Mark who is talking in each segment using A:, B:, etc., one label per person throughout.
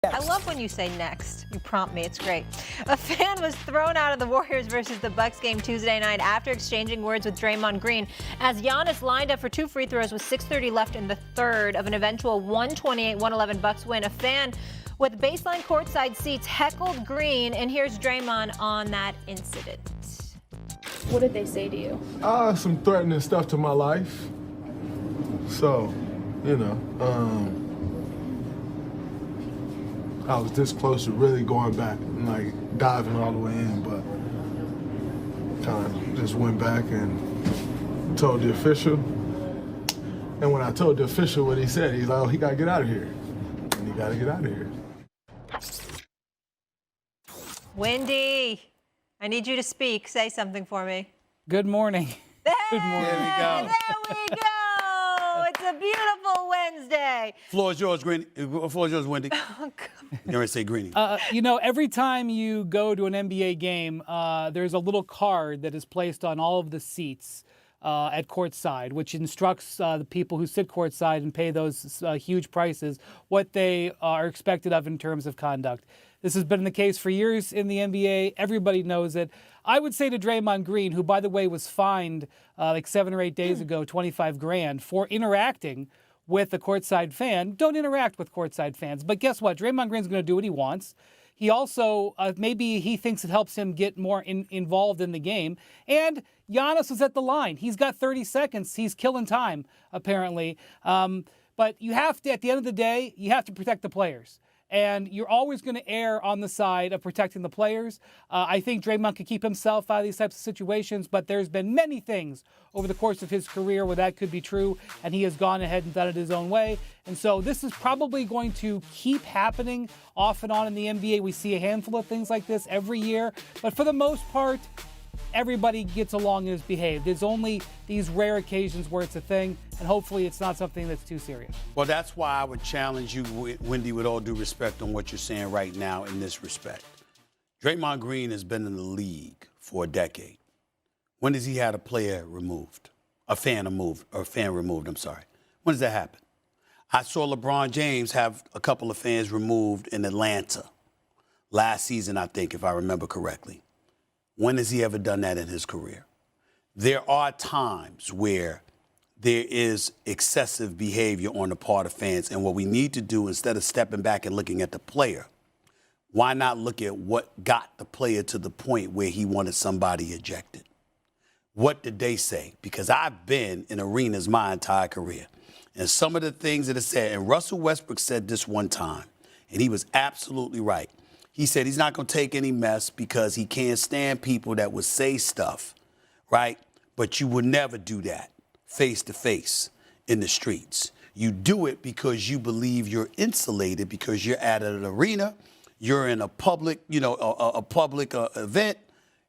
A: I love when you say next. You prompt me. It's great. A fan was thrown out of the Warriors versus the Bucks game Tuesday night after exchanging words with Draymond Green as Giannis lined up for 2 free throws with 6:30 left in the third of an eventual 128-111 Bucks win. A fan with baseline courtside seats heckled Green, and here's Draymond on that incident.
B: What did they say to you?
C: Some threatening stuff to my life. So, I was this close to really going back and like diving all the way in, but kind of just went back and told the official. And when I told the official what he said, he's like, "Oh, he got to get out of here." And he got to get out of here.
A: Wendy, I need you to speak. Say something for me.
D: Good morning.
A: Good morning. There we go. It's a beautiful Wednesday.
E: Floor is yours, Greeny. Floor is yours, Wendy.
A: Oh,
E: You're going to say Greeny.
D: Every time you go to an NBA game, there's a little card that is placed on all of the seats at courtside, which instructs the people who sit courtside and pay those huge prices what they are expected of in terms of conduct. This has been the case for years in the NBA. Everybody knows it. I would say to Draymond Green, who, by the way, was fined like 7 or 8 days ago, $25,000 for interacting with a courtside fan. Don't interact with courtside fans. But guess what? Draymond Green's going to do what he wants. He also, maybe he thinks it helps him get more involved in the game. And Giannis is at the line. He's got 30 seconds. He's killing time, apparently. But you have to, at the end of the day, you have to protect the players. And you're always going to err on the side of protecting the players. I think Draymond could keep himself out of these types of situations, but there's been many things over the course of his career where that could be true, and he has gone ahead and done it his own way. And so this is probably going to keep happening off and on in the NBA. We see a handful of things like this every year, but for the most part, everybody gets along and is behaved. There's only these rare occasions where it's a thing, and hopefully it's not something that's too serious.
E: Well, that's why I would challenge you, Wendy, with all due respect on what you're saying right now in this respect. Draymond Green has been in the league for a decade. When has he had a player removed? A fan removed, I'm sorry. When does that happen? I saw LeBron James have a couple of fans removed in Atlanta last season, I think, if I remember correctly. When has he ever done that in his career? There are times where there is excessive behavior on the part of fans, and what we need to do, instead of stepping back and looking at the player, why not look at what got the player to the point where he wanted somebody ejected? What did they say? Because I've been in arenas my entire career, and some of the things that are said, and Russell Westbrook said this one time, and he was absolutely right. He said he's not going to take any mess because he can't stand people that would say stuff, right? But you would never do that face to face in the streets. You do it because you believe you're insulated, because you're at an arena, you're in a public, a public event.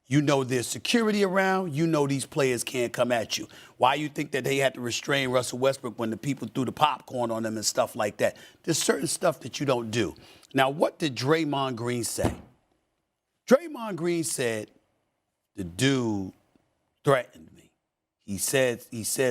E: You know there's security around. You know these players can't come at you. Why you think that they had to restrain Russell Westbrook when the people threw the popcorn on them and stuff like that? There's certain stuff that you don't do. Now, what did Draymond Green say? Draymond Green said, the dude threatened me. He said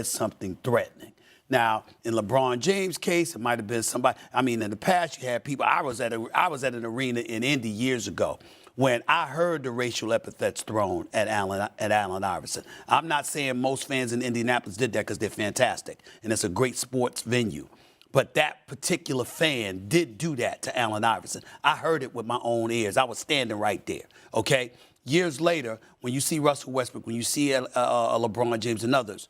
E: something threatening. Now, in LeBron James' case, it might have been somebody. I mean, in the past, you had people. I was at an arena in Indy years ago when I heard the racial epithets thrown at Allen Iverson. I'm not saying most fans in Indianapolis did that because they're fantastic, and it's a great sports venue. But that particular fan did do that to Allen Iverson. I heard it with my own ears. I was standing right there, okay? Years later, when you see Russell Westbrook, when you see LeBron James and others,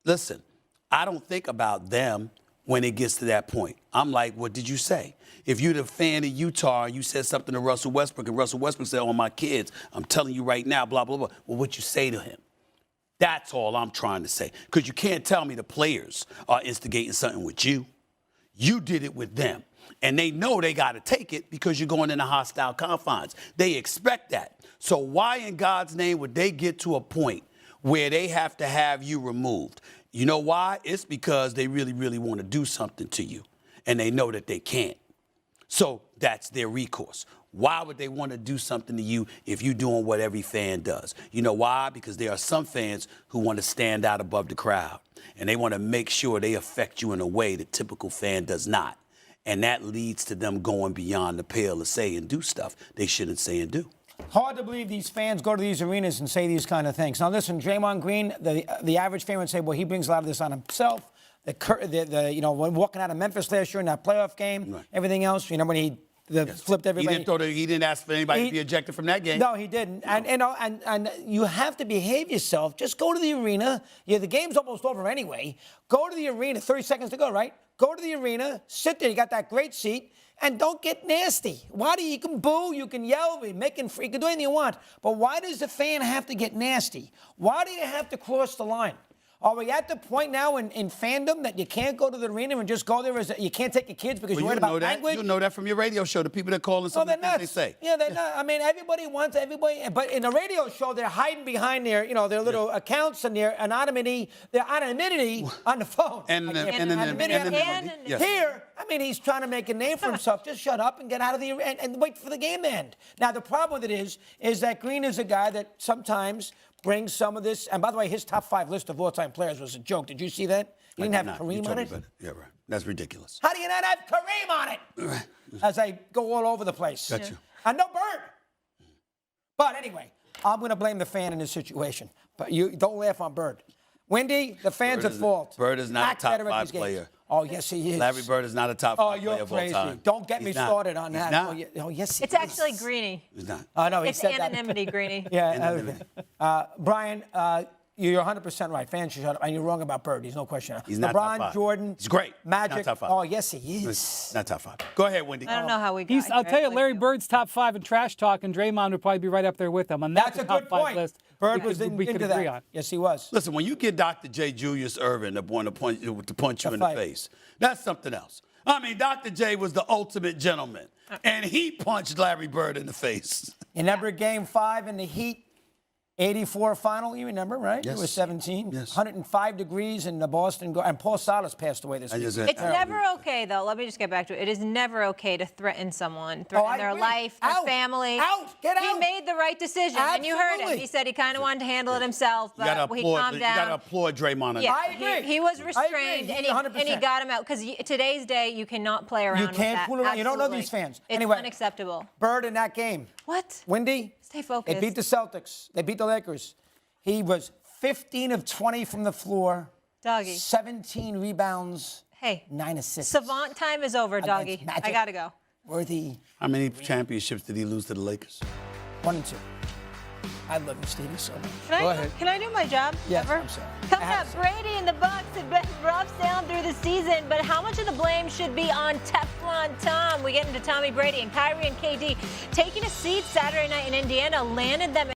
E: listen, I don't think about them when it gets to that point. I'm like, what did you say? If you're the fan of Utah and you said something to Russell Westbrook and Russell Westbrook said, oh, my kids, I'm telling you right now, blah, blah, blah. Well, what you say to him? That's all I'm trying to say. Because you can't tell me the players are instigating something with you. You did it with them. And they know they got to take it because you're going into hostile confines. They expect that. So why in God's name would they get to a point where they have to have you removed? You know why? It's because they really, really want to do something to you, and they know that they can't. So that's their recourse. Why would they want to do something to you if you're doing what every fan does? You know why? Because there are some fans who want to stand out above the crowd, and they want to make sure they affect you in a way the typical fan does not. And that leads to them going beyond the pale to say and do stuff they shouldn't say and do.
F: Hard to believe these fans go to these arenas and say these kind of things. Now, listen, Draymond Green, the average fan would say, well, he brings a lot of this on himself. When walking out of Memphis last year in that playoff game,
E: right.
F: Everything else, when he flipped everybody.
E: He didn't ask for anybody to be ejected from that game.
F: No, he didn't. No. And you have to behave yourself. Just go to the arena. The game's almost over anyway. Go to the arena. 30 seconds to go, right? Go to the arena. Sit there. You got that great seat. And don't get nasty. You can boo, you can yell, you can do anything you want. But why does the fan have to get nasty? Why do you have to cross the line? Are we at the point now in fandom that you can't go to the arena and just go there you can't take your kids because you're worried about language?
E: You know that from your radio show, the people that call and some of the things they say.
F: Yeah, they're not. I mean, everybody wants everybody. But in a radio show, they're hiding behind their little accounts and their anonymity on the phone. Here, he's trying to make a name for himself. Just shut up and get out of the arena and wait for the game to end. Now, the problem with it is that Green is a guy that sometimes brings some of this. And by the way, his top 5 list of all-time players was a joke. Did you see that? He didn't have Kareem on it?
E: Yeah, right. That's ridiculous.
F: How do you not have Kareem on it? As I go all over the place.
E: Gotcha.
F: And no Bird. But anyway, I'm going to blame the fan in this situation. But you don't laugh on Bird. Wendy, the fans at fault.
E: Bird is not a top 5 player.
F: Oh, yes, he is.
E: Larry Bird is not a top 5 player of all time.
F: Oh, you're crazy. Don't get me started on that.
E: Not.
F: Oh, yes, he is.
A: It's actually Greeny.
E: He's not.
F: Oh, no, he
A: It's
F: said that.
A: anonymity, Greeny.
F: Yeah. Brian, you're 100% right. Fans should shut up. And you're wrong about Bird. There's no question.
E: He's not
F: LeBron,
E: top 5.
F: Jordan.
E: He's great.
F: Magic.
E: Not top 5.
F: Oh, yes, he is.
E: Not top 5. Go ahead, Wendy.
A: I don't know how we got
D: I'll
A: here.
D: tell you, Larry Bird's top 5 in trash talk, and Draymond would probably be right up there with him. And
F: That's a
D: top
F: good
D: 5
F: point.
D: list.
F: Bird was
D: we could
F: into
D: agree
F: that.
D: on.
F: Yes, he was.
E: Listen, when you get Dr. J. Julius Irvin to want to punch you in the face, that's something else. Dr. J was the ultimate gentleman, and he punched Larry Bird in the face.
F: You remember Game 5 in the Heat 84 final? You remember, right?
E: Yes.
F: It was 17.
E: Yes.
F: 105 degrees in the Boston. And Paul Silas passed away this week.
A: It's never okay, though. Let me just get back to it. It is never okay to threaten someone, threaten their
F: agree.
A: life, their family.
F: Get out.
A: He made the right decision, and you heard him. He said he kind of wanted to handle it himself, but he calmed down.
E: You got to applaud Draymond.
A: Yeah,
F: I agree.
A: He was restrained, and he got him out. Because today's day, you cannot play around with that.
F: You can't fool around. You don't know
A: Absolutely.
F: these fans.
A: It's
F: Anyway,
A: unacceptable.
F: Bird in that game.
A: What?
F: Wendy?
A: Stay focused.
F: They beat the Celtics. They beat the Lakers. He was 15 of 20 from the floor.
A: Doggy.
F: 17 rebounds.
A: Hey.
F: 9 assists.
A: Savant time is over, doggy.
F: Magic.
A: I got to go.
F: Worthy.
E: How many championships did he lose to the Lakers?
F: 1 and 2. I love you, Stevie, so much.
A: Go ahead. Can I do my job?
F: Yes,
A: ever?
F: I'm sorry.
A: Coming up, Brady and the Bucks have been rough down through the season, but how much of the blame should be on Teflon Tom? We get into Tommy Brady and Kyrie and KD taking a seat Saturday night in Indiana, landed them